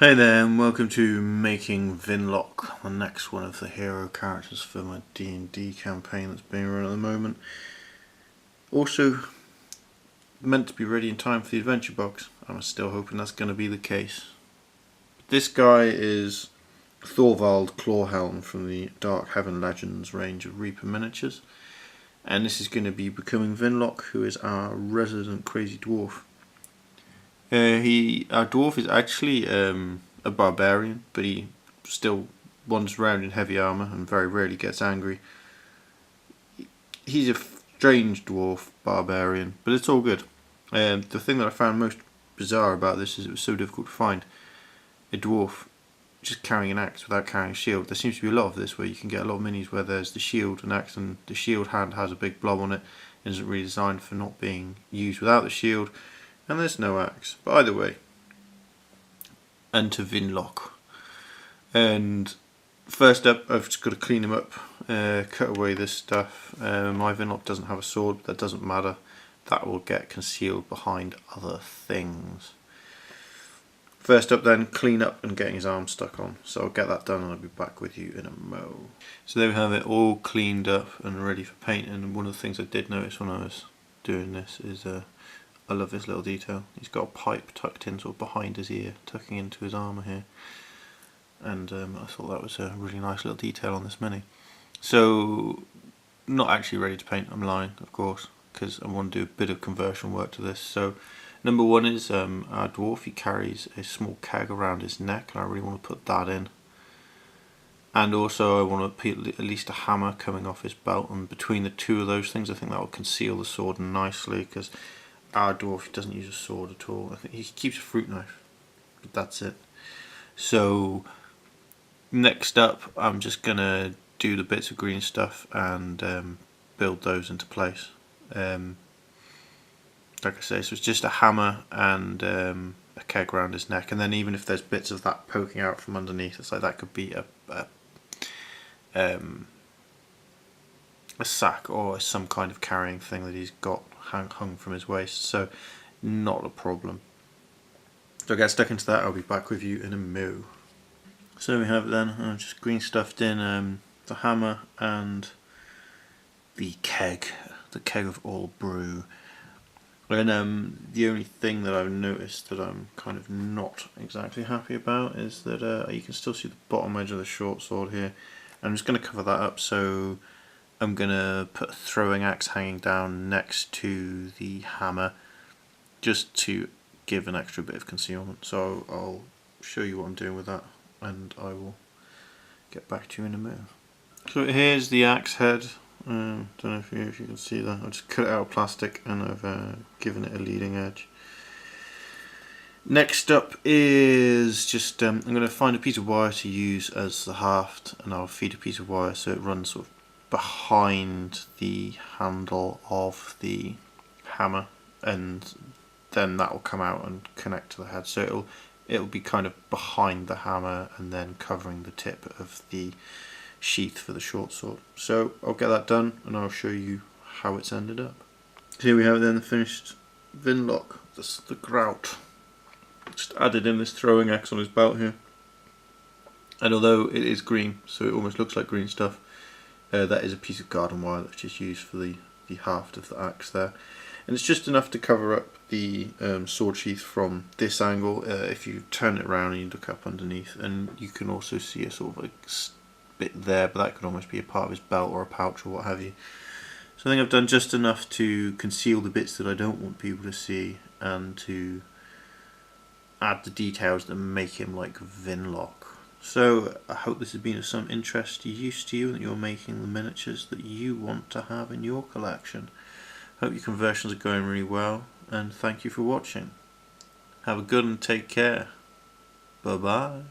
Hey there, and welcome to Making Vinlock, the next one of the hero characters for my D&D campaign that's being run at the moment. Also meant to be ready in time for the adventure box. I'm still hoping that's going to be the case. This guy is Thorvald Clawhelm from the Dark Heaven Legends range of Reaper miniatures, and this is going to be becoming Vinlock, who is our resident crazy dwarf. Our dwarf is actually a barbarian, but he still wanders around in heavy armour and very rarely gets angry. He's a strange dwarf barbarian, but it's all good. The thing that I found most bizarre about this is it was so difficult to find a dwarf just carrying an axe without carrying a shield. There seems to be a lot of this where you can get a lot of minis where there's the shield and axe, and the shield hand has a big blob on it and isn't really designed for not being used without the shield. And there's no axe. But either way, enter Vinlock. And first up, I've just got to clean him up, cut away this stuff. My Vinlock doesn't have a sword, but that doesn't matter. That will get concealed behind other things. First up then, clean up and getting his arm stuck on. So I'll get that done and I'll be back with you in a mo. So there we have it, all cleaned up and ready for painting. And one of the things I did notice when I was doing this is I love this little detail. He's got a pipe tucked in sort of behind his ear, tucking into his armour here. And I thought that was a really nice little detail on this mini. So, not actually ready to paint, I'm lying, of course, because I want to do a bit of conversion work to this. So, number one is our dwarf. He carries a small keg around his neck, and I really want to put that in. And also I want to put at least a hammer coming off his belt, and between the two of those things I think that will conceal the sword nicely, because our dwarf doesn't use a sword at all. I think he keeps a fruit knife, but that's it. So next up, I'm just gonna do the bits of green stuff and build those into place. Like I say, so it's just a hammer and a keg around his neck, and then even if there's bits of that poking out from underneath, it's like that could be a sack or some kind of carrying thing that he's got hung from his waist, so not a problem. So I get stuck into that, I'll be back with you in a mo. So we have it then, I've just green stuffed in the hammer and the keg of all brew. And the only thing that I've noticed that I'm kind of not exactly happy about is that you can still see the bottom edge of the short sword here. I'm just going to cover that up, so I'm going to put a throwing axe hanging down next to the hammer just to give an extra bit of concealment. So I'll show you what I'm doing with that and I will get back to you in a minute. So here's the axe head. Don't know if you can see that. I've just cut it out of plastic and I've given it a leading edge. Next up is just I'm going to find a piece of wire to use as the haft, and I'll feed a piece of wire so it runs sort of behind the handle of the hammer, and then that will come out and connect to the head. So it'll be kind of behind the hammer and then covering the tip of the sheath for the short sword. So I'll get that done and I'll show you how it's ended up. So here we have then the finished Vinlock, the Grout. Just added in this throwing axe on his belt here, and although it is green, so it almost looks like green stuff, that is a piece of garden wire that's just used for the haft of the axe there, and it's just enough to cover up the sword sheath from this angle. If you turn it around and you look up underneath, and you can also see a sort of a bit there, but that could almost be a part of his belt or a pouch or what have you. So I think I've done just enough to conceal the bits that I don't want people to see, and to add the details that make him like Vinlock. So I hope this has been of some interest to you, and that you're making the miniatures that you want to have in your collection. Hope your conversions are going really well, and thank you for watching. Have a good and take care. Bye bye.